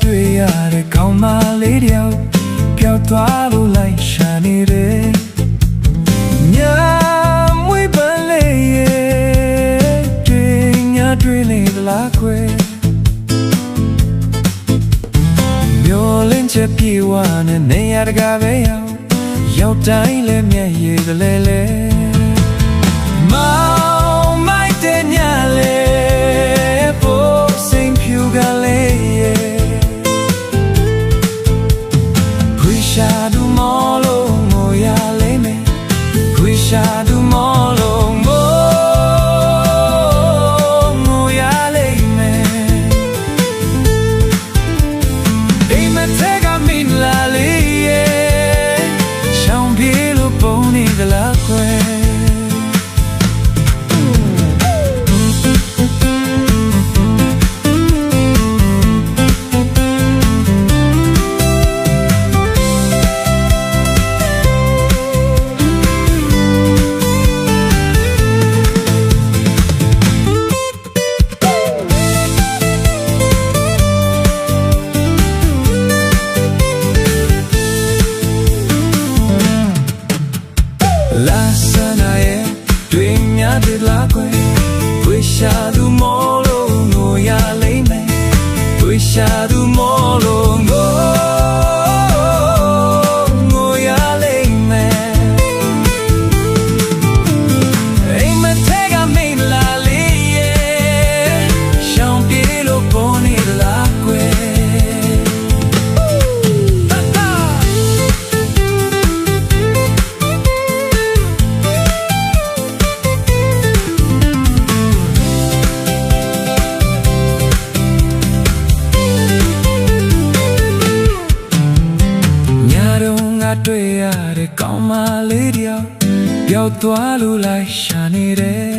တွေ့ရတဲ့ကောင်းမလေးတယောက်ပျောက်သွားလို့လိုက်ရှာနေတယ်ညမွေးပန်းလေးရဲ့တွေ့ညတွေ့နေသလားခွဲမျောလင်းချက်ပြေဝနဲ့နေရတကားပဲရောက်တိုင်းလဲမျက်ရည်ကလေးလဲမောင်မိုက်တဲ့ညလေးပို့စိမ်ဖြူကလေးရဲ့Shadow molo moya leme Kwi shadow molo moya leme Ime tega min la liye Shang pielo poni de la kwe La sana ye dunya de la kwe Wisha du molo no ya le me Wisha du molo no ya le me Ei me tega me la le ye Champielo poni la kweတွေ့ရတဲ့ကောင်းမလေးတယောက်ပျောက်သွားလို့လိုက်ရှာနေတယ်